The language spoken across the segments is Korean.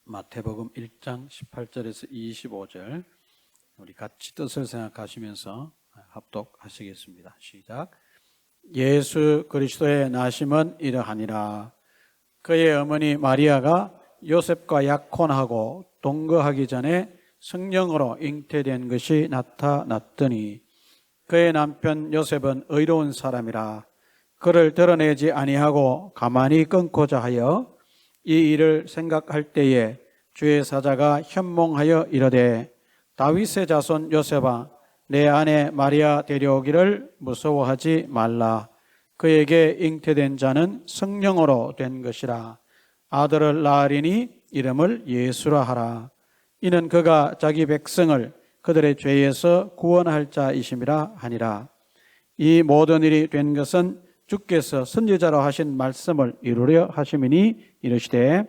마태복음 1장 18절에서 25절 우리 같이 뜻을 생각하시면서 합독하시겠습니다. 시작. 예수 그리스도의 나심은 이러하니라. 그의 어머니 마리아가 요셉과 약혼하고 동거하기 전에 성령으로 잉태된 것이 나타났더니 그의 남편 요셉은 의로운 사람이라 그를 드러내지 아니하고 가만히 끊고자 하여 이 일을 생각할 때에 주의 사자가 현몽하여 이르되 다윗의 자손 요셉아 내 아내 마리아 데려오기를 무서워하지 말라. 그에게 잉태된 자는 성령으로 된 것이라. 아들을 낳으리니 이름을 예수라 하라. 이는 그가 자기 백성을 그들의 죄에서 구원할 자이심이라 하니라. 이 모든 일이 된 것은 주께서 선지자로 하신 말씀을 이루려 하심이니 이르시되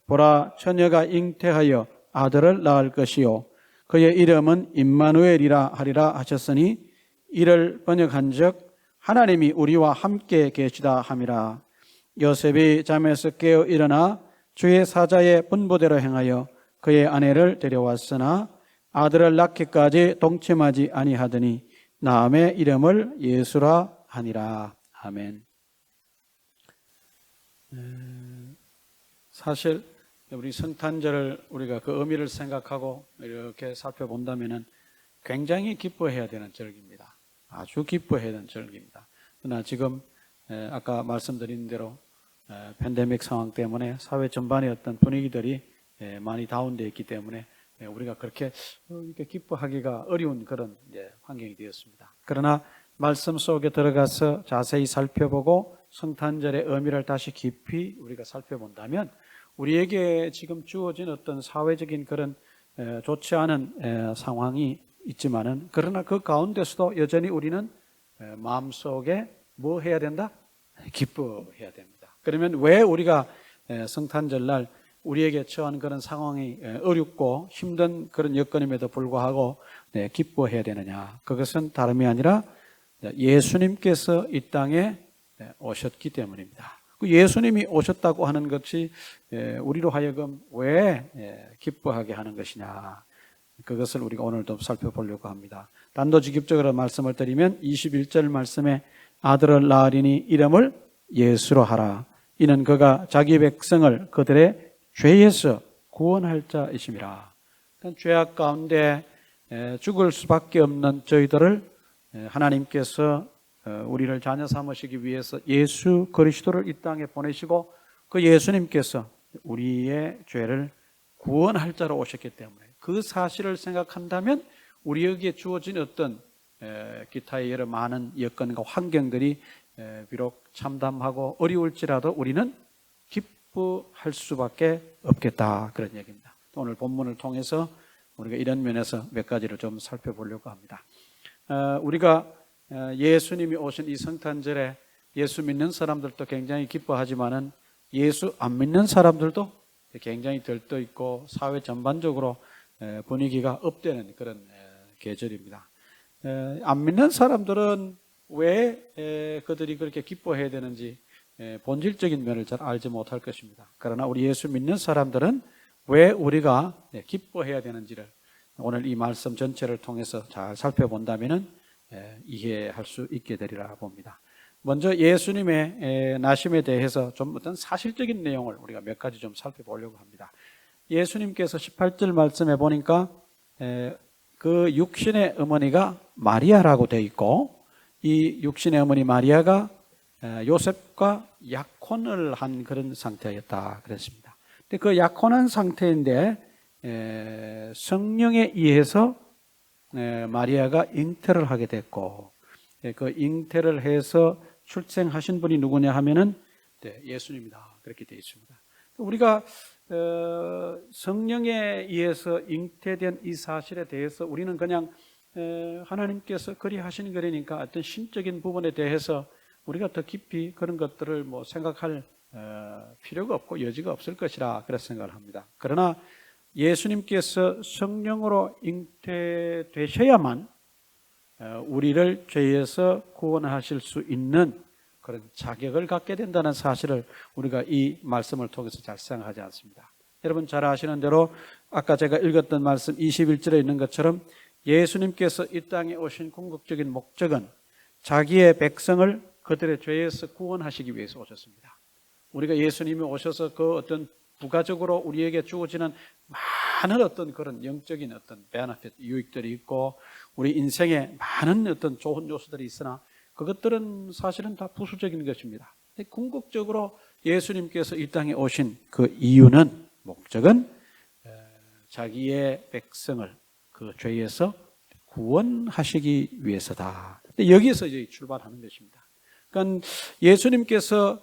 보라 처녀가 잉태하여 아들을 낳을 것이요 그의 이름은 임마누엘이라 하리라 하셨으니 이를 번역한즉 하나님이 우리와 함께 계시다 함이라. 요셉이 잠에서 깨어 일어나 주의 사자의 분부대로 행하여 그의 아내를 데려왔으나 아들을 낳기까지 동침하지 아니하더니 낳음의 이름을 예수라 하니라. 아멘. 사실 우리 성탄절을 우리가 그 의미를 생각하고 이렇게 살펴본다면 굉장히 기뻐해야 되는 절기입니다. 아주 기뻐해야 되는 절기입니다. 그러나 지금 아까 말씀드린 대로 팬데믹 상황 때문에 사회 전반의 어떤 분위기들이 많이 다운되어 있기 때문에 우리가 그렇게 기뻐하기가 어려운 그런 환경이 되었습니다. 그러나 말씀 속에 들어가서 자세히 살펴보고 성탄절의 의미를 다시 깊이 우리가 살펴본다면 우리에게 지금 주어진 어떤 사회적인 그런 좋지 않은 상황이 있지만은 그러나 그 가운데서도 여전히 우리는 마음속에 뭐 해야 된다? 기뻐해야 됩니다. 그러면 왜 우리가 성탄절날 우리에게 처한 그런 상황이 어렵고 힘든 그런 여건임에도 불구하고 기뻐해야 되느냐? 그것은 다름이 아니라 예수님께서 이 땅에 오셨기 때문입니다. 예수님이 오셨다고 하는 것이 우리로 하여금 왜 기뻐하게 하는 것이냐, 그것을 우리가 오늘도 살펴보려고 합니다. 단도직입적으로 말씀을 드리면 21절 말씀에 아들을 낳으리니 이름을 예수로 하라. 이는 그가 자기 백성을 그들의 죄에서 구원할 자이심이라. 그러니까 죄악 가운데 죽을 수밖에 없는 저희들을 하나님께서 우리를 자녀 삼으시기 위해서 예수 그리스도를 이 땅에 보내시고 그 예수님께서 우리의 죄를 구원할 자로 오셨기 때문에 그 사실을 생각한다면 우리에게 주어진 어떤 기타의 여러 많은 여건과 환경들이 비록 참담하고 어려울지라도 우리는 기뻐할 수밖에 없겠다, 그런 얘기입니다. 오늘 본문을 통해서 우리가 이런 면에서 몇 가지를 좀 살펴보려고 합니다. 우리가 예수님이 오신 이 성탄절에 예수 믿는 사람들도 굉장히 기뻐하지만은 예수 안 믿는 사람들도 굉장히 들떠 있고 사회 전반적으로 분위기가 업되는 그런 계절입니다. 안 믿는 사람들은 왜 그들이 그렇게 기뻐해야 되는지 본질적인 면을 잘 알지 못할 것입니다. 그러나 우리 예수 믿는 사람들은 왜 우리가 기뻐해야 되는지를 오늘 이 말씀 전체를 통해서 잘 살펴본다면은 이해할 수 있게 되리라 봅니다. 먼저 예수님의 나심에 대해서 좀 어떤 사실적인 내용을 우리가 몇 가지 좀 살펴보려고 합니다. 예수님께서 18절 말씀에 보니까 그 육신의 어머니가 마리아라고 되어 있고 이 육신의 어머니 마리아가 요셉과 약혼을 한 그런 상태였다 그랬습니다. 근데 그 약혼한 상태인데 성령에 의해서 마리아가 잉태를 하게 됐고 그 잉태를 해서 출생하신 분이 누구냐 하면은 예수님이다, 그렇게 되어 있습니다. 우리가 성령에 의해서 잉태된 이 사실에 대해서 우리는 그냥 하나님께서 그리 하신 거니까 어떤 신적인 부분에 대해서 우리가 더 깊이 그런 것들을 뭐 생각할 필요가 없고 여지가 없을 것이라 그렇게 생각을 합니다. 그러나 예수님께서 성령으로 잉태되셔야만 우리를 죄에서 구원하실 수 있는 그런 자격을 갖게 된다는 사실을 우리가 이 말씀을 통해서 잘 생각하지 않습니다. 여러분 잘 아시는 대로 아까 제가 읽었던 말씀 21절에 있는 것처럼 예수님께서 이 땅에 오신 궁극적인 목적은 자기의 백성을 그들의 죄에서 구원하시기 위해서 오셨습니다. 우리가 예수님이 오셔서 그 어떤 부가적으로 우리에게 주어지는 많은 어떤 그런 영적인 어떤 베네핏, 유익들이 있고 우리 인생에 많은 어떤 좋은 요소들이 있으나 그것들은 사실은 다 부수적인 것입니다. 궁극적으로 예수님께서 이 땅에 오신 그 이유는, 목적은 자기의 백성을 그 죄에서 구원하시기 위해서다. 여기에서 이제 출발하는 것입니다. 그러니까 예수님께서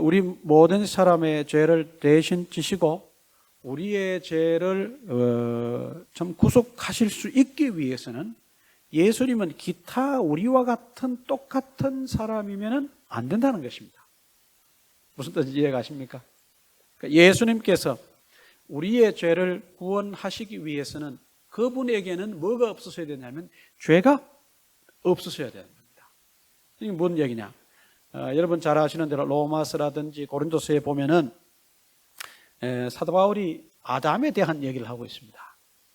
우리 모든 사람의 죄를 대신 지시고 우리의 죄를 좀 구속하실 수 있기 위해서는 예수님은 기타 우리와 같은 똑같은 사람이면 안 된다는 것입니다. 무슨 뜻인지 이해가십니까? 그러니까 예수님께서 우리의 죄를 구원하시기 위해서는 그분에게는 뭐가 없으셔야 되냐면 죄가 없으셔야 되는 겁니다. 이게 뭔 얘기냐? 여러분 잘 아시는 대로 로마서라든지 고린도서에 보면은 사도 바울이 아담에 대한 얘기를 하고 있습니다.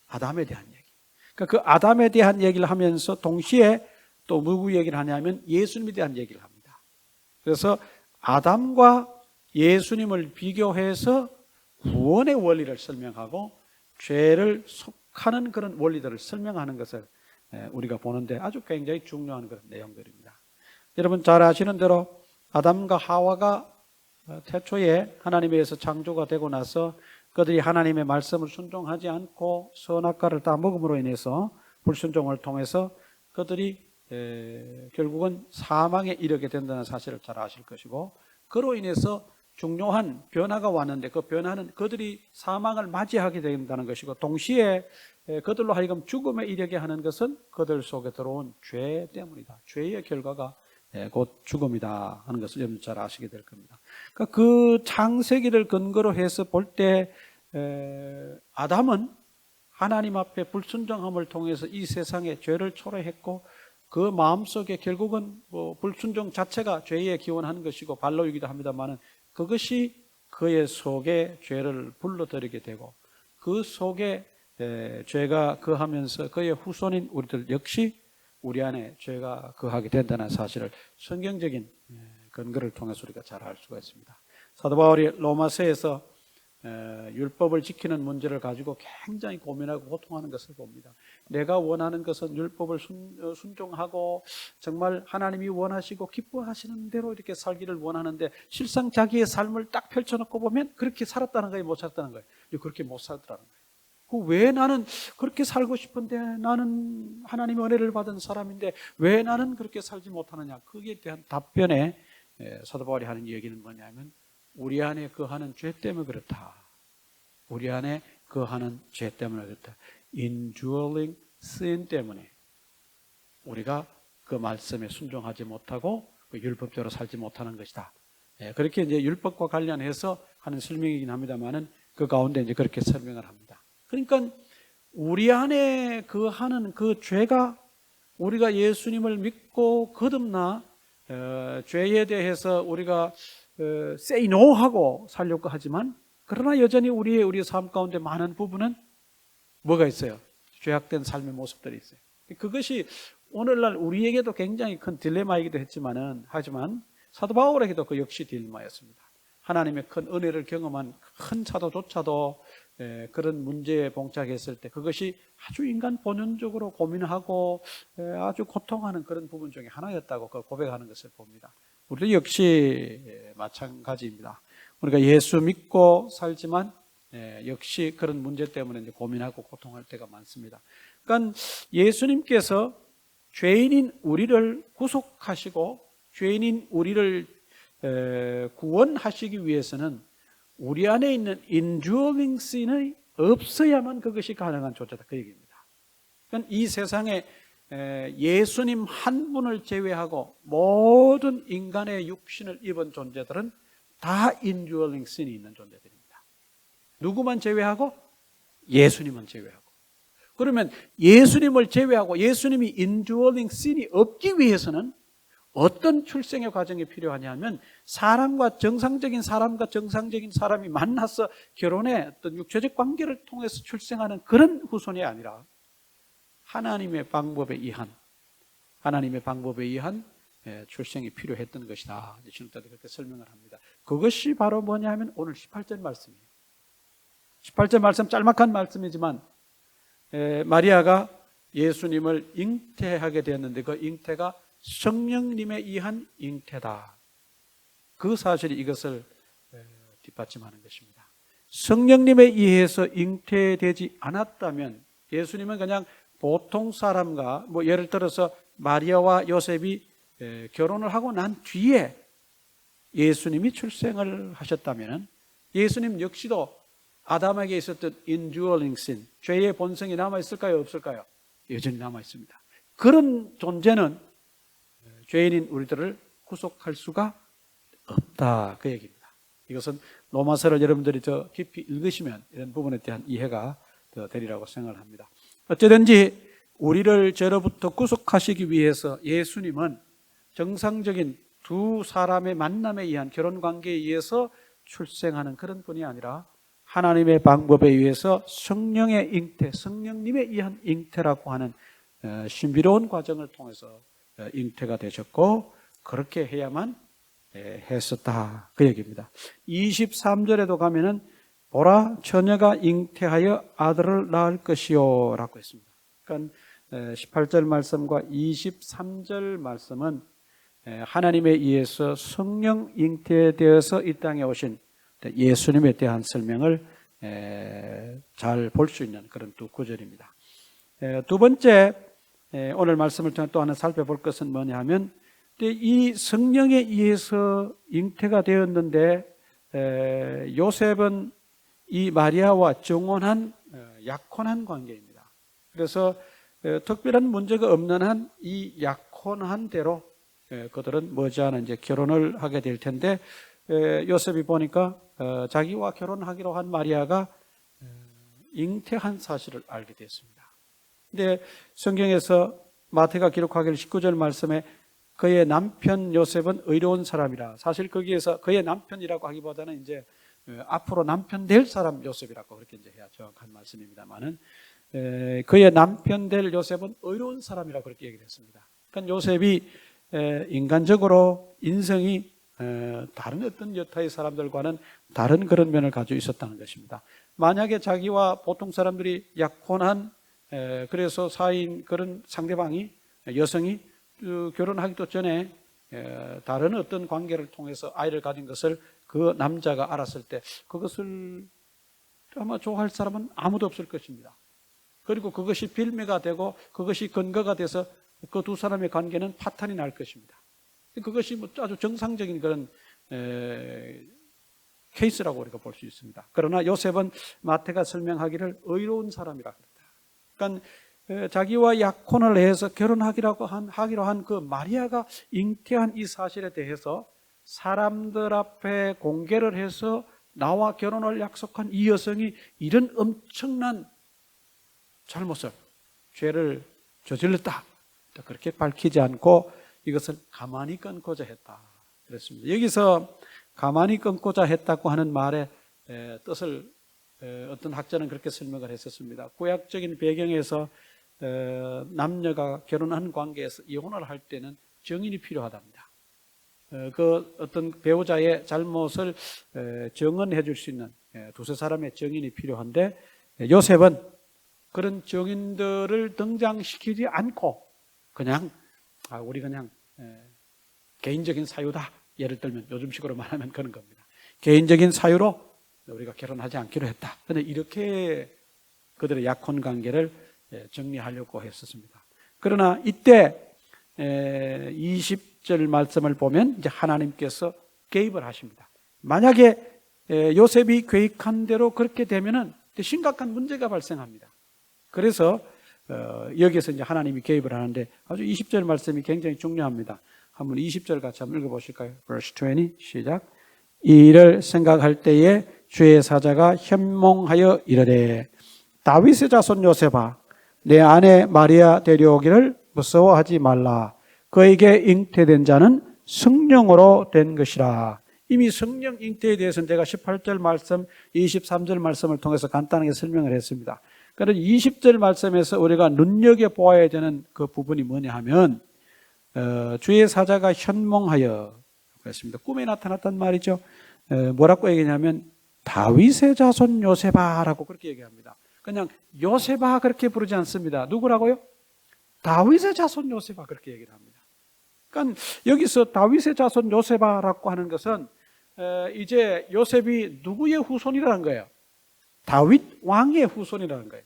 아담에 대한 얘기. 그러니까 그 아담에 대한 얘기를 하면서 동시에 또 누구 얘기를 하냐면 예수님에 대한 얘기를 합니다. 그래서 아담과 예수님을 비교해서 구원의 원리를 설명하고 죄를 속하는 그런 원리들을 설명하는 것을 우리가 보는데 아주 굉장히 중요한 그런 내용들입니다. 여러분 잘 아시는 대로 아담과 하와가 태초에 하나님에 의해서 창조가 되고 나서 그들이 하나님의 말씀을 순종하지 않고 선악과를 다 먹음으로 인해서 불순종을 통해서 그들이 결국은 사망에 이르게 된다는 사실을 잘 아실 것이고, 그로 인해서 중요한 변화가 왔는데 그 변화는 그들이 사망을 맞이하게 된다는 것이고, 동시에 그들로 하여금 죽음에 이르게 하는 것은 그들 속에 들어온 죄 때문이다. 죄의 결과가 곧 죽음이다 하는 것을 여러분 잘 아시게 될 겁니다. 그러니까 그 창세기를 근거로 해서 볼 때 아담은 하나님 앞에 불순종함을 통해서 이 세상에 죄를 초래했고, 그 마음속에 결국은 불순종 자체가 죄에 기원하는 것이고 반로이기도 합니다만은 그것이 그의 속에 죄를 불러들이게 되고, 그 속에 죄가 거하면서 그의 후손인 우리들 역시 우리 안에 죄가 거하게 된다는 사실을 성경적인 근거를 통해서 우리가 잘 알 수가 있습니다. 사도 바울이 로마서에서 율법을 지키는 문제를 가지고 굉장히 고민하고 고통하는 것을 봅니다. 내가 원하는 것은 율법을 순종하고 정말 하나님이 원하시고 기뻐하시는 대로 이렇게 살기를 원하는데 실상 자기의 삶을 딱 펼쳐놓고 보면 그렇게 살았다는 거예요, 못 살았다는 거예요? 그렇게 못 살더라는 거예요. 왜 나는 그렇게 살고 싶은데, 나는 하나님의 은혜를 받은 사람인데 왜 나는 그렇게 살지 못하느냐? 거기에 대한 답변에 사도 바울이 하는 얘기는 뭐냐면 우리 안에 거하는 죄 때문에 그렇다. 우리 안에 거하는 죄 때문에 그렇다. Indwelling sin 때문에 우리가 그 말씀에 순종하지 못하고 그 율법대로 살지 못하는 것이다. 그렇게 이제 율법과 관련해서 하는 설명이긴 합니다만은 그 가운데 이제 그렇게 설명을 합니다. 그러니까 우리 안에 거하는 그 죄가 우리가 예수님을 믿고 거듭나 죄에 대해서 우리가 say no 하고 살려고 하지만, 그러나 여전히 우리의 삶 가운데 많은 부분은 뭐가 있어요? 죄악된 삶의 모습들이 있어요. 그것이 오늘날 우리에게도 굉장히 큰 딜레마이기도 하지만 사도 바울에게도 그 역시 딜레마였습니다. 하나님의 큰 은혜를 경험한 큰 사도조차도 그런 문제에 봉착했을 때 그것이 아주 인간 본연적으로 고민하고 아주 고통하는 그런 부분 중에 하나였다고 고백하는 것을 봅니다. 우리도 역시 마찬가지입니다. 우리가 예수 믿고 살지만 역시 그런 문제 때문에 이제 고민하고 고통할 때가 많습니다. 그러니까 예수님께서 죄인인 우리를 구속하시고 죄인인 우리를 구원하시기 위해서는 우리 안에 있는 indwelling sin이 없어야만 그것이 가능한 존재다, 그 얘기입니다. 그러니까 이 세상에 예수님 한 분을 제외하고 모든 인간의 육신을 입은 존재들은 다 indwelling sin이 있는 존재들입니다. 누구만 제외하고? 예수님만 제외하고. 그러면 예수님을 제외하고 예수님이 indwelling sin이 없기 위해서는 어떤 출생의 과정이 필요하냐면 정상적인 사람이 만나서 결혼해 어떤 육체적 관계를 통해서 출생하는 그런 후손이 아니라 하나님의 방법에 의한 출생이 필요했던 것이다. 신학자들이 그렇게 설명을 합니다. 그것이 바로 뭐냐 하면 오늘 18절 말씀이에요. 18절 말씀 짤막한 말씀이지만 마리아가 예수님을 잉태하게 되었는데 그 잉태가 성령님에 의한 잉태다. 그 사실이 이것을 뒷받침하는 것입니다. 성령님에 의해서 잉태되지 않았다면 예수님은 그냥 보통 사람과 예를 들어서 마리아와 요셉이 결혼을 하고 난 뒤에 예수님이 출생을 하셨다면 예수님 역시도 아담에게 있었던 indwelling sin, 죄의 본성이 남아있을까요? 없을까요? 여전히 남아있습니다. 그런 존재는 죄인인 우리들을 구속할 수가 없다. 그 얘기입니다. 이것은 로마서를 여러분들이 더 깊이 읽으시면 이런 부분에 대한 이해가 더 되리라고 생각을 합니다. 어쨌든지 우리를 죄로부터 구속하시기 위해서 예수님은 정상적인 두 사람의 만남에 의한 결혼관계에 의해서 출생하는 그런 분이 아니라 하나님의 방법에 의해서 성령의 잉태, 성령님에 의한 잉태라고 하는 신비로운 과정을 통해서 잉태가 되셨고 그렇게 해야만 했었다. 그 얘기입니다. 23절에도 가면은 보라 처녀가 잉태하여 아들을 낳을 것이요 라고 했습니다. 그러니까 18절 말씀과 23절 말씀은 하나님에 의해서 성령 잉태되어서 이 땅에 오신 예수님에 대한 설명을 잘 볼 수 있는 그런 두 구절입니다. 두 번째 오늘 말씀을 통해 또 하나 살펴볼 것은 뭐냐 하면 이 성령에 의해서 잉태가 되었는데 요셉은 이 마리아와 정혼한 약혼한 관계입니다. 그래서 특별한 문제가 없는 한 이 약혼한 대로 그들은 머지않아 이제 결혼을 하게 될 텐데 요셉이 보니까 자기와 결혼하기로 한 마리아가 잉태한 사실을 알게 됐습니다. 근데 성경에서 마태가 기록하기를 19절 말씀에 그의 남편 요셉은 의로운 사람이라. 사실 거기에서 그의 남편이라고 하기보다는 이제 앞으로 남편 될 사람 요셉이라고 그렇게 이제 해야 정확한 말씀입니다만은 그의 남편 될 요셉은 의로운 사람이라고 그렇게 얘기했습니다. 그러니까 요셉이 인간적으로 인성이 다른 어떤 여타의 사람들과는 다른 그런 면을 가지고 있었다는 것입니다. 만약에 자기와 보통 사람들이 약혼한 그래서 사인 그런 상대방이 여성이 결혼하기도 전에 다른 어떤 관계를 통해서 아이를 가진 것을 그 남자가 알았을 때 그것을 아마 좋아할 사람은 아무도 없을 것입니다. 그리고 그것이 빌미가 되고 그것이 근거가 돼서 그 두 사람의 관계는 파탄이 날 것입니다. 그것이 아주 정상적인 그런 케이스라고 우리가 볼 수 있습니다. 그러나 요셉은 마태가 설명하기를 의로운 사람이라 그랬다. 그러니까 자기와 약혼을 해서 결혼하기로 한 그 마리아가 잉태한 이 사실에 대해서 사람들 앞에 공개를 해서 나와 결혼을 약속한 이 여성이 이런 엄청난 잘못을, 죄를 저질렀다. 그렇게 밝히지 않고 이것을 가만히 끊고자 했다. 그랬습니다. 여기서 가만히 끊고자 했다고 하는 말의 뜻을 어떤 학자는 그렇게 설명을 했었습니다. 구약적인 배경에서 남녀가 결혼한 관계에서 이혼을 할 때는 증인이 필요하답니다. 그 어떤 배우자의 잘못을 증언해 줄 수 있는 두세 사람의 증인이 필요한데 요셉은 그런 증인들을 등장시키지 않고 그냥 우리 그냥 개인적인 사유다. 예를 들면 요즘식으로 말하면 그런 겁니다. 개인적인 사유로 우리가 결혼하지 않기로 했다. 그런데 이렇게 그들의 약혼 관계를 정리하려고 했었습니다. 그러나 이때 20절 말씀을 보면 이제 하나님께서 개입을 하십니다. 만약에 요셉이 계획한 대로 그렇게 되면은 심각한 문제가 발생합니다. 그래서 여기서 이제 하나님이 개입을 하는데 아주 20절 말씀이 굉장히 중요합니다. 한번 20절 같이 한번 읽어보실까요? Verse 20 시작. 이 일을 생각할 때에 주의 사자가 현몽하여 이르되 다윗의 자손 요셉아 내 아내 마리아 데려오기를 무서워하지 말라. 그에게 잉태된 자는 성령으로 된 것이라. 이미 성령 잉태에 대해서는 제가 18절 말씀, 23절 말씀을 통해서 간단하게 설명을 했습니다. 그런데 20절 말씀에서 우리가 눈여겨보아야 되는 그 부분이 뭐냐 하면 주의 사자가 현몽하여 그랬습니다. 꿈에 나타났단 말이죠. 뭐라고 얘기하냐면 다윗의 자손 요셉아라고 그렇게 얘기합니다. 그냥 요셉아 그렇게 부르지 않습니다. 누구라고요? 다윗의 자손 요셉아 그렇게 얘기를 합니다. 그러니까 여기서 다윗의 자손 요셉아라고 하는 것은 이제 요셉이 누구의 후손이라는 거예요? 다윗 왕의 후손이라는 거예요.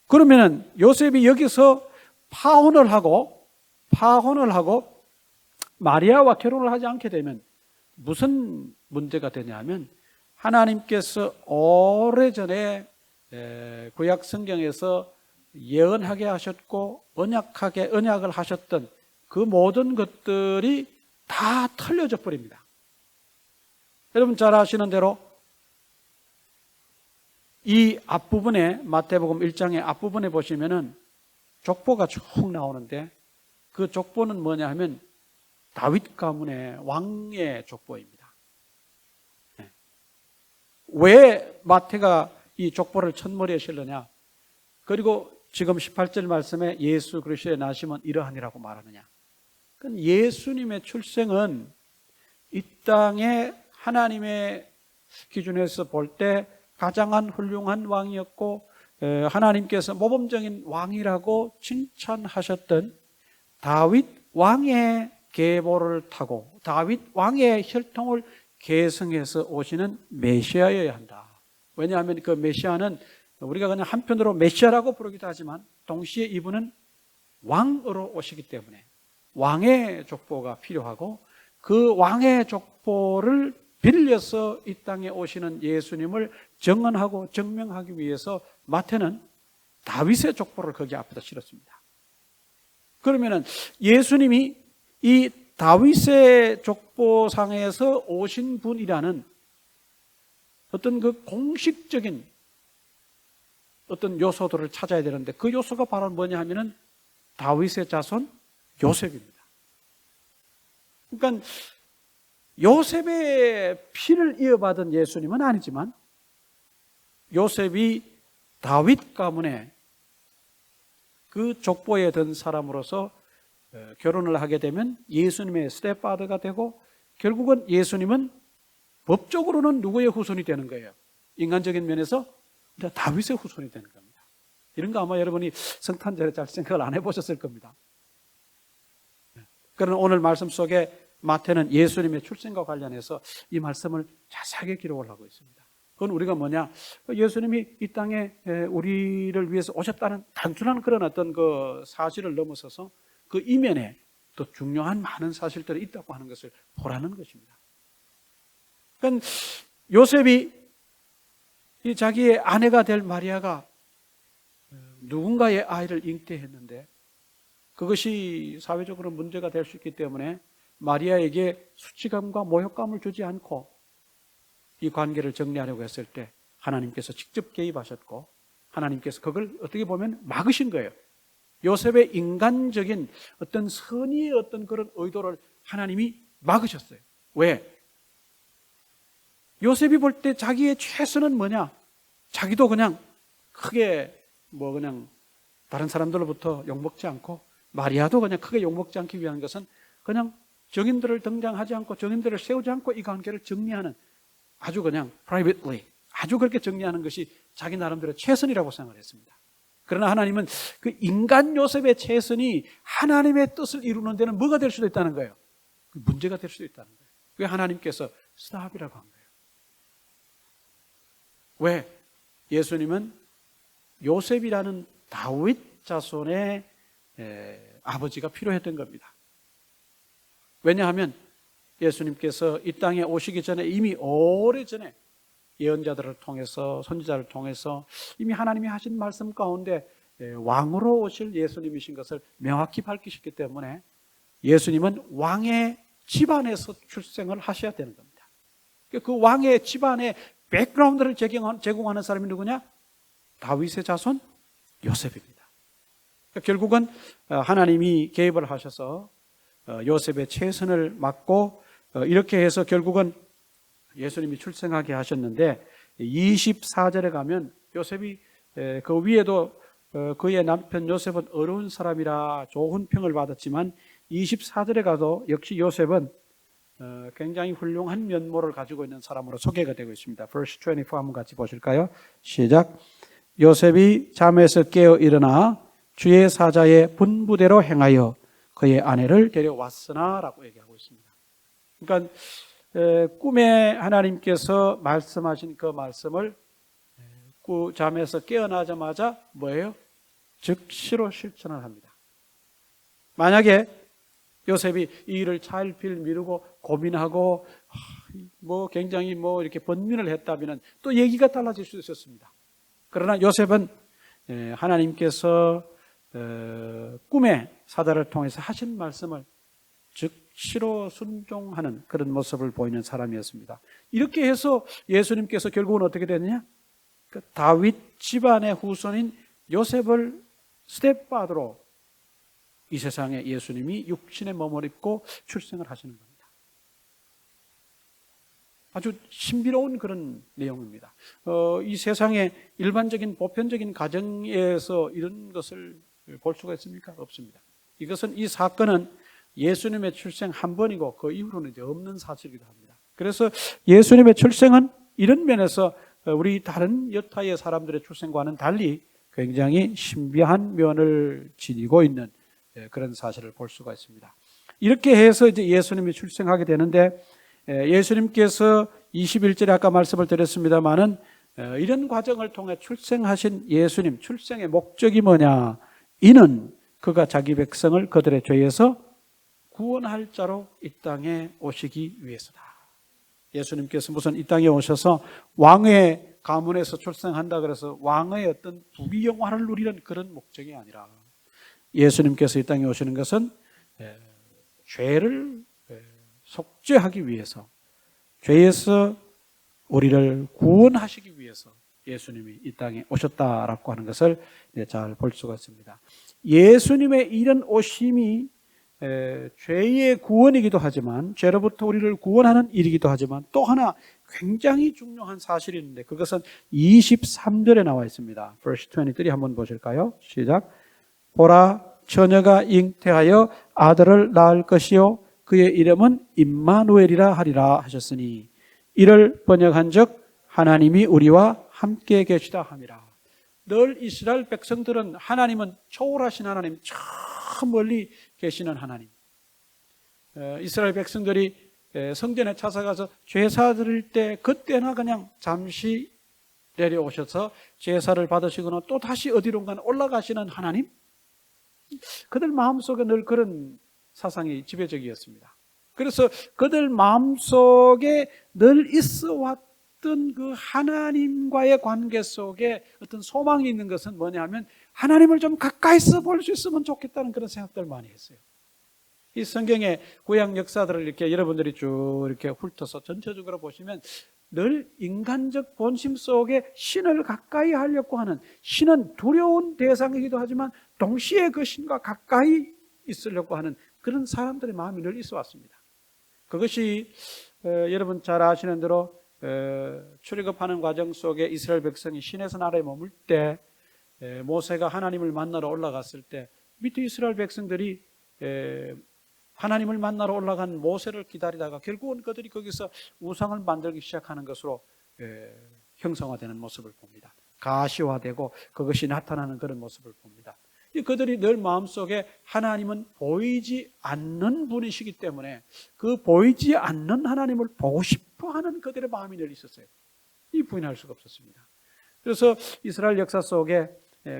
그러면은 요셉이 여기서 파혼을 하고 마리아와 결혼을 하지 않게 되면 무슨 문제가 되냐면 하나님께서 오래전에 구약 성경에서 예언하게 하셨고 언약을 하셨던 그 모든 것들이 다 틀려져 버립니다. 여러분 잘 아시는 대로 이 앞부분에 마태복음 1장의 앞부분에 보시면은 족보가 쭉 나오는데 그 족보는 뭐냐 하면 다윗 가문의 왕의 족보입니다. 왜 마태가 이 족보를 첫머리에 실느냐? 그리고 지금 18절 말씀에 예수 그리스도의 나심은 이러하니라고 말하느냐? 예수님의 출생은 이 땅에 하나님의 기준에서 볼 때 가장 훌륭한 왕이었고 하나님께서 모범적인 왕이라고 칭찬하셨던 다윗 왕의 계보를 타고 다윗 왕의 혈통을 계승해서 오시는 메시아여야 한다. 왜냐하면 그 메시아는 우리가 그냥 한편으로 메시아라고 부르기도 하지만 동시에 이분은 왕으로 오시기 때문에 왕의 족보가 필요하고 그 왕의 족보를 빌려서 이 땅에 오시는 예수님을 증언하고 증명하기 위해서 마태는 다윗의 족보를 거기 앞에다 실었습니다. 그러면은 예수님이 이 다윗의 족보상에서 오신 분이라는 어떤 그 공식적인 어떤 요소들을 찾아야 되는데 그 요소가 바로 뭐냐 하면은 다윗의 자손 요셉입니다. 그러니까 요셉의 피를 이어받은 예수님은 아니지만 요셉이 다윗 가문의 그 족보에 든 사람으로서 결혼을 하게 되면 예수님의 스텝파더가 되고 결국은 예수님은 법적으로는 누구의 후손이 되는 거예요? 인간적인 면에서 다윗의 후손이 되는 겁니다. 이런 거 아마 여러분이 성탄절에 잘 생각을 안 해보셨을 겁니다. 그러나 오늘 말씀 속에 마태는 예수님의 출생과 관련해서 이 말씀을 자세하게 기록을 하고 있습니다. 그건 우리가 뭐냐? 예수님이 이 땅에 우리를 위해서 오셨다는 단순한 그런 어떤 그 사실을 넘어서서 그 이면에 또 중요한 많은 사실들이 있다고 하는 것을 보라는 것입니다. 그러니까 요셉이 이 자기의 아내가 될 마리아가 누군가의 아이를 잉태했는데 그것이 사회적으로 문제가 될 수 있기 때문에 마리아에게 수치감과 모욕감을 주지 않고 이 관계를 정리하려고 했을 때 하나님께서 직접 개입하셨고 하나님께서 그걸 어떻게 보면 막으신 거예요. 요셉의 인간적인 어떤 선의의 어떤 그런 의도를 하나님이 막으셨어요. 왜? 요셉이 볼 때 자기의 최선은 뭐냐? 자기도 그냥 크게 그냥 다른 사람들로부터 욕먹지 않고 마리아도 그냥 크게 욕먹지 않기 위한 것은 그냥 정인들을 등장하지 않고 정인들을 세우지 않고 이 관계를 정리하는 아주 그냥 privately 아주 그렇게 정리하는 것이 자기 나름대로 최선이라고 생각을 했습니다. 그러나 하나님은 그 인간 요셉의 최선이 하나님의 뜻을 이루는 데는 뭐가 될 수도 있다는 거예요. 문제가 될 수도 있다는 거예요. 왜 하나님께서 스탑이라고 한 거예요. 왜? 예수님은 요셉이라는 다윗 자손의 아버지가 필요했던 겁니다. 왜냐하면 예수님께서 이 땅에 오시기 전에 이미 오래전에 예언자들을 통해서 선지자를 통해서 이미 하나님이 하신 말씀 가운데 왕으로 오실 예수님이신 것을 명확히 밝히셨기 때문에 예수님은 왕의 집안에서 출생을 하셔야 되는 겁니다. 그 왕의 집안의 백그라운드를 제공하는 사람이 누구냐? 다윗의 자손 요셉입니다. 결국은 하나님이 개입을 하셔서 요셉의 최선을 맡고 이렇게 해서 결국은 예수님이 출생하게 하셨는데 24절에 가면 요셉이 그 위에도 그의 남편 요셉은 어려운 사람이라 좋은 평을 받았지만 24절에 가도 역시 요셉은 굉장히 훌륭한 면모를 가지고 있는 사람으로 소개가 되고 있습니다. Verse 24 한번 같이 보실까요? 시작. 요셉이 잠에서 깨어 일어나 주의 사자의 분부대로 행하여 그의 아내를 데려왔으나 라고 얘기하고 있습니다. 그러니까 꿈에 하나님께서 말씀하신 그 말씀을 잠에서 깨어나자마자 뭐예요? 즉시로 실천을 합니다. 만약에 요셉이 이 일을 차일피일 미루고 고민하고 굉장히 이렇게 번민을 했다면 또 얘기가 달라질 수 있었습니다. 그러나 요셉은 하나님께서 꿈에 사자를 통해서 하신 말씀을 즉시로 순종하는 그런 모습을 보이는 사람이었습니다. 이렇게 해서 예수님께서 결국은 어떻게 됐느냐? 그 다윗 집안의 후손인 요셉을 스텝파더로 이 세상에 예수님이 육신의 몸을 입고 출생을 하시는 겁니다. 아주 신비로운 그런 내용입니다. 이 세상의 일반적인 보편적인 가정에서 이런 것을 볼 수가 있습니까? 없습니다. 이것은 이 사건은 예수님의 출생 한 번이고 그 이후로는 이제 없는 사실이기도 합니다. 그래서 예수님의 출생은 이런 면에서 우리 다른 여타의 사람들의 출생과는 달리 굉장히 신비한 면을 지니고 있는 그런 사실을 볼 수가 있습니다. 이렇게 해서 이제 예수님이 출생하게 되는데 예수님께서 21절에 아까 말씀을 드렸습니다마는 이런 과정을 통해 출생하신 예수님, 출생의 목적이 뭐냐? 이는 그가 자기 백성을 그들의 죄에서 구원할 자로 이 땅에 오시기 위해서다. 예수님께서 무슨 이 땅에 오셔서 왕의 가문에서 출생한다 그래서 왕의 어떤 부귀영화를 누리는 그런 목적이 아니라 예수님께서 이 땅에 오시는 것은 죄를 속죄하기 위해서, 죄에서 우리를 구원하시기 위해서 예수님이 이 땅에 오셨다라고 하는 것을 잘 볼 수가 있습니다. 예수님의 이런 오심이 죄의 구원이기도 하지만, 죄로부터 우리를 구원하는 일이기도 하지만 또 하나 굉장히 중요한 사실이 있는데 그것은 23절에 나와 있습니다. Verse 23 한번 보실까요? 시작. 보라, 처녀가 잉태하여 아들을 낳을 것이요 그의 이름은 임마누엘이라 하리라 하셨으니 이를 번역한즉 하나님이 우리와 함께 계시다 함이라. 늘 이스라엘 백성들은 하나님은 초월하신 하나님, 저 멀리 계시는 하나님. 이스라엘 백성들이 성전에 찾아가서 제사 드릴 때 그때나 그냥 잠시 내려오셔서 제사를 받으시거나 또 다시 어디론가 올라가시는 하나님. 그들 마음속에 늘 그런 사상이 지배적이었습니다. 그래서 그들 마음속에 늘 있어 왔던 그 하나님과의 관계 속에 어떤 소망이 있는 것은 뭐냐면 하나님을 좀 가까이서 볼 수 있으면 좋겠다는 그런 생각들을 많이 했어요. 이 성경의 구약 역사들을 이렇게 여러분들이 쭉 이렇게 훑어서 전체적으로 보시면 늘 인간적 본심 속에 신을 가까이 하려고 하는, 신은 두려운 대상이기도 하지만 동시에 그 신과 가까이 있으려고 하는 그런 사람들의 마음이 늘 있어 왔습니다. 그것이 여러분 잘 아시는 대로 출애굽하는 과정 속에 이스라엘 백성이 시내산 나라에 머물 때 모세가 하나님을 만나러 올라갔을 때 밑에 이스라엘 백성들이 하나님을 만나러 올라간 모세를 기다리다가 결국은 그들이 거기서 우상을 만들기 시작하는 것으로 형성화되는 모습을 봅니다. 가시화되고 그것이 나타나는 그런 모습을 봅니다. 그들이 늘 마음속에 하나님은 보이지 않는 분이시기 때문에 그 보이지 않는 하나님을 보고 싶어하는 그들의 마음이 늘 있었어요. 이 부인할 수가 없었습니다. 그래서 이스라엘 역사 속에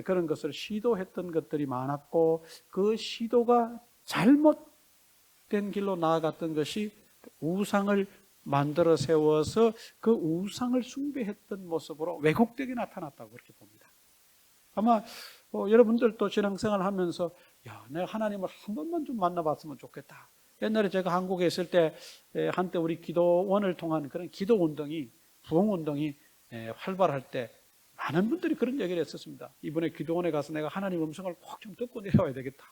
그런 것을 시도했던 것들이 많았고 그 시도가 잘못된 길로 나아갔던 것이 우상을 만들어 세워서 그 우상을 숭배했던 모습으로 왜곡되게 나타났다고 그렇게 봅니다. 아마 여러분들도 신앙생활 하면서 내가 하나님을 한 번만 좀 만나봤으면 좋겠다. 옛날에 제가 한국에 있을 때 한때 우리 기도원을 통한 그런 기도운동이, 부흥운동이 활발할 때 많은 분들이 그런 얘기를 했었습니다. 이번에 기도원에 가서 내가 하나님 음성을 꼭 좀 듣고 내려와야 되겠다.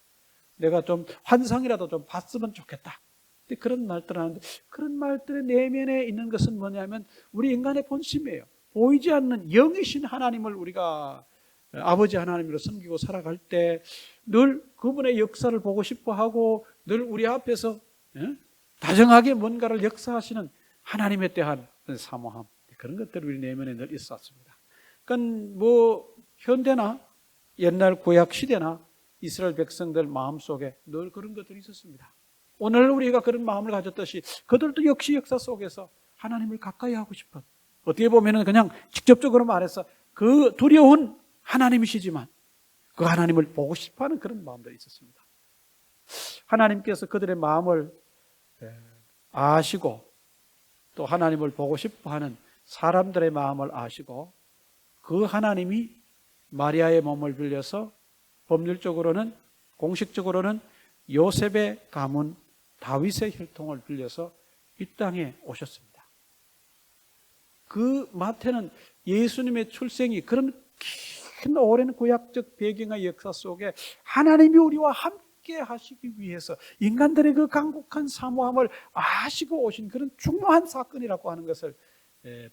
내가 좀 환상이라도 좀 봤으면 좋겠다. 근데 그런 말들을 하는데, 그런 말들의 내면에 있는 것은 뭐냐면 우리 인간의 본심이에요. 보이지 않는 영이신 하나님을 우리가 아버지 하나님으로 섬기고 살아갈 때 늘 그분의 역사를 보고 싶어하고, 늘 우리 앞에서 다정하게 뭔가를 역사하시는 하나님에 대한 사모함, 그런 것들이 우리 내면에 늘 있었습니다. 그러니까 뭐 현대나 옛날 구약 시대나 이스라엘 백성들 마음속에 늘 그런 것들이 있었습니다. 오늘 우리가 그런 마음을 가졌듯이 그들도 역시 역사 속에서 하나님을 가까이 하고 싶은, 어떻게 보면 그냥 직접적으로 말해서 그 두려운 하나님이시지만 그 하나님을 보고 싶어하는 그런 마음들이 있었습니다. 하나님께서 그들의 마음을 아시고 또 하나님을 보고 싶어하는 사람들의 마음을 아시고, 그 하나님이 마리아의 몸을 빌려서 법률적으로는, 공식적으로는 요셉의 가문 다윗의 혈통을 빌려서 이 땅에 오셨습니다. 그 마태는 예수님의 출생이 그런 긴 오랜 구약적 배경의 역사 속에 하나님이 우리와 함께 하시기 위해서 인간들의 그 간곡한 사모함을 아시고 오신 그런 중요한 사건이라고 하는 것을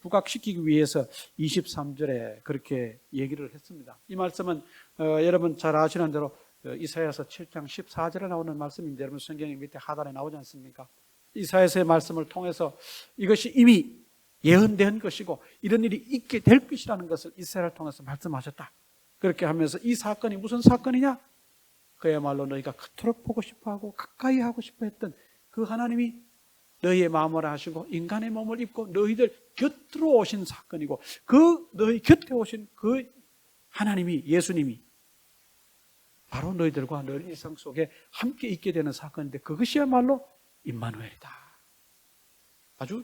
부각시키기 위해서 23절에 그렇게 얘기를 했습니다. 이 말씀은 여러분 잘 아시는 대로 이사야서 7장 14절에 나오는 말씀인데, 여러분 성경 밑에 하단에 나오지 않습니까? 이사야서의 말씀을 통해서 이것이 이미 예언된 것이고 이런 일이 있게 될 것이라는 것을 이사야를 통해서 말씀하셨다. 그렇게 하면서 이 사건이 무슨 사건이냐? 그야말로 너희가 그토록 보고 싶어하고 가까이 하고 싶어 했던 그 하나님이 너희의 마음을 아시고 인간의 몸을 입고 너희들 곁으로 오신 사건이고, 그 너희 곁에 오신 그 하나님이, 예수님이 바로 너희들과 너희 일상 속에 함께 있게 되는 사건인데, 그것이야말로 임마누엘이다. 아주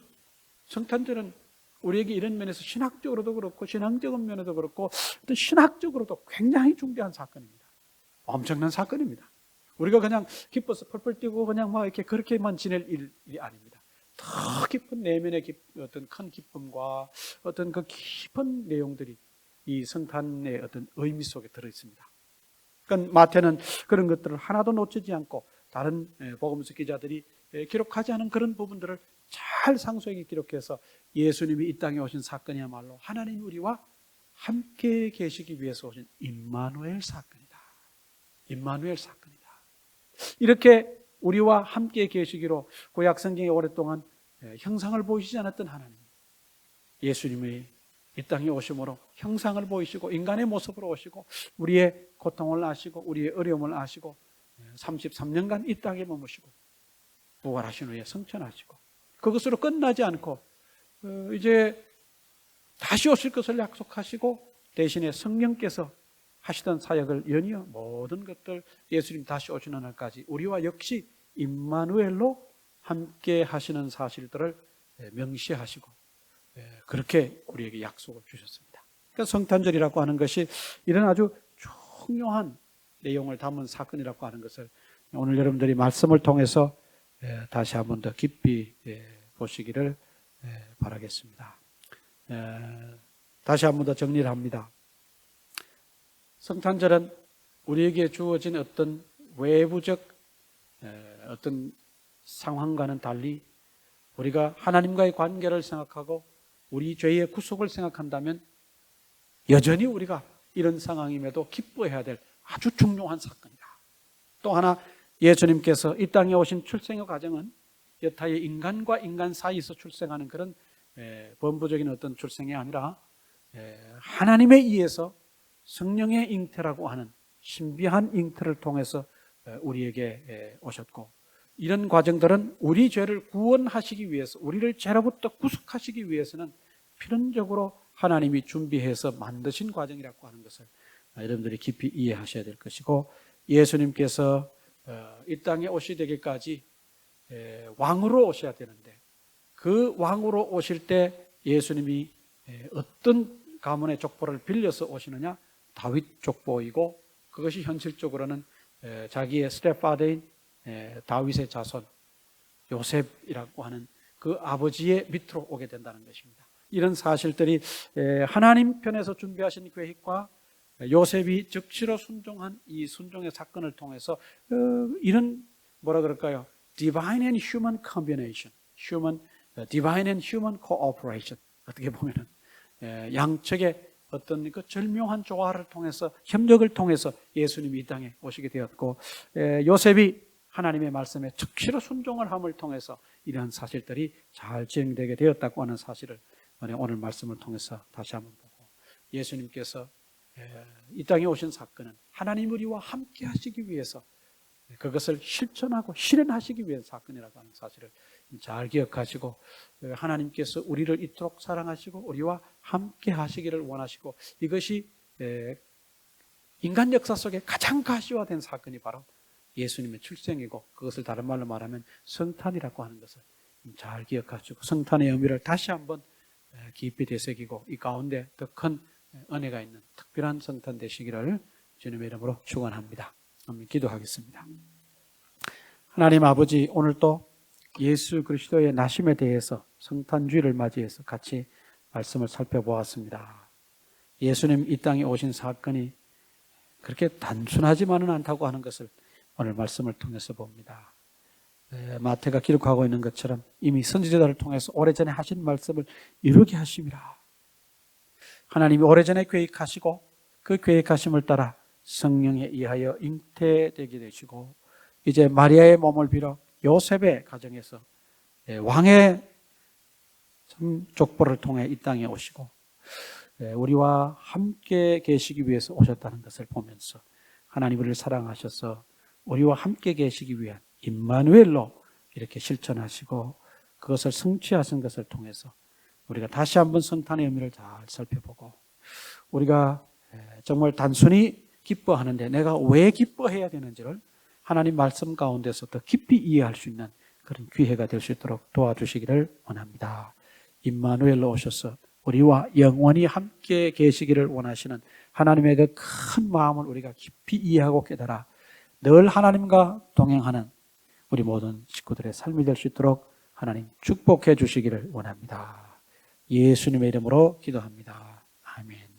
성탄절은 우리에게 이런 면에서 신학적으로도 그렇고 신앙적인 면에도 그렇고 어떤 신학적으로도 굉장히 중대한 사건입니다. 엄청난 사건입니다. 우리가 그냥 기뻐서 펄펄 뛰고 그냥 막 이렇게 그렇게만 지낼 일이 아닙니다. 더 깊은 내면의 어떤 큰 기쁨과 어떤 그 깊은 내용들이 이 성탄의 어떤 의미 속에 들어 있습니다. 그러니까 마태는 그런 것들을 하나도 놓치지 않고 다른 복음서 기자들이 기록하지 않은 그런 부분들을 잘 상소하게 기록해서 예수님이 이 땅에 오신 사건이야말로 하나님이 우리와 함께 계시기 위해서 오신 임마누엘 사건이다. 임마누엘 사건이다. 이렇게 우리와 함께 계시기로 구약 성경에 오랫동안 형상을 보이시지 않았던 하나님, 예수님의 이 땅에 오심으로 형상을 보이시고 인간의 모습으로 오시고 우리의 고통을 아시고 우리의 어려움을 아시고 33년간 이 땅에 머무시고 부활하신 후에 승천하시고, 그것으로 끝나지 않고 이제 다시 오실 것을 약속하시고 대신에 성령께서 하시던 사역을 연이어 모든 것들 예수님 다시 오시는 날까지 우리와 역시 임마누엘로 함께 하시는 사실들을 명시하시고 그렇게 우리에게 약속을 주셨습니다. 그러니까 성탄절이라고 하는 것이 이런 아주 중요한 내용을 담은 사건이라고 하는 것을 오늘 여러분들이 말씀을 통해서 다시 한 번 더 깊이 보시기를 바라겠습니다. 다시 한 번 더 정리를 합니다. 성탄절은 우리에게 주어진 어떤 외부적 어떤 상황과는 달리 우리가 하나님과의 관계를 생각하고 우리 죄의 구속을 생각한다면 여전히 우리가 이런 상황임에도 기뻐해야 될 아주 중요한 사건이다. 또 하나, 예수님께서 이 땅에 오신 출생의 과정은 여타의 인간과 인간 사이에서 출생하는 그런 범부적인 어떤 출생이 아니라 하나님에 의해서 성령의 잉태라고 하는 신비한 잉태를 통해서 우리에게 오셨고, 이런 과정들은 우리 죄를 구원하시기 위해서, 우리를 죄로부터 구속하시기 위해서는 필연적으로 하나님이 준비해서 만드신 과정이라고 하는 것을 여러분들이 깊이 이해하셔야 될 것이고, 예수님께서 이 땅에 오시되기까지 왕으로 오셔야 되는데 그 왕으로 오실 때 예수님이 어떤 가문의 족보를 빌려서 오시느냐? 다윗 족보이고, 그것이 현실적으로는 자기의 스텝파더인 다윗의 자손 요셉이라고 하는 그 아버지의 밑으로 오게 된다는 것입니다. 이런 사실들이 하나님 편에서 준비하신 계획과 요셉이 적시로 순종한 이 순종의 사건을 통해서 이런 뭐라 그럴까요? Divine and human combination, divine and human cooperation. 어떻게 보면은 양측의 어떤 그 절묘한 조화를 통해서 협력을 통해서 예수님이 이 땅에 오시게 되었고, 요셉이 하나님의 말씀에 적시로 순종을 함을 통해서 이러한 사실들이 잘 진행되게 되었다고 하는 사실을 오늘 말씀을 통해서 다시 한번 보고, 예수님께서 이 땅에 오신 사건은 하나님 우리와 함께 하시기 위해서, 그것을 실천하고 실현하시기 위한 사건이라고 하는 사실을 잘 기억하시고, 하나님께서 우리를 이토록 사랑하시고 우리와 함께 하시기를 원하시고, 이것이 인간 역사 속에 가장 가시화된 사건이 바로 예수님의 출생이고, 그것을 다른 말로 말하면 성탄이라고 하는 것을 잘 기억하시고, 성탄의 의미를 다시 한번 깊이 되새기고, 이 가운데 더 큰 은혜가 있는 특별한 성탄 되시기를 주님의 이름으로 축원합니다. 한번 기도하겠습니다. 하나님 아버지, 오늘 또 예수 그리스도의 나심에 대해서 성탄주의를 맞이해서 같이 말씀을 살펴보았습니다. 예수님 이 땅에 오신 사건이 그렇게 단순하지만은 않다고 하는 것을 오늘 말씀을 통해서 봅니다. 마태가 기록하고 있는 것처럼 이미 선지자들을 통해서 오래전에 하신 말씀을 이루게 하심이라. 하나님이 오래전에 계획하시고 그 계획하심을 따라 성령에 의하여 잉태되게 되시고, 이제 마리아의 몸을 빌어 요셉의 가정에서 왕의 족보를 통해 이 땅에 오시고 우리와 함께 계시기 위해서 오셨다는 것을 보면서, 하나님 우리를 사랑하셔서 우리와 함께 계시기 위한 임마누엘로 이렇게 실천하시고 그것을 성취하신 것을 통해서 우리가 다시 한번 성탄의 의미를 잘 살펴보고, 우리가 정말 단순히 기뻐하는데 내가 왜 기뻐해야 되는지를 하나님 말씀 가운데서 더 깊이 이해할 수 있는 그런 기회가 될 수 있도록 도와주시기를 원합니다. 임마누엘로 오셔서 우리와 영원히 함께 계시기를 원하시는 하나님의 그 큰 마음을 우리가 깊이 이해하고 깨달아 늘 하나님과 동행하는 우리 모든 식구들의 삶이 될 수 있도록 하나님 축복해 주시기를 원합니다. 예수님의 이름으로 기도합니다. 아멘.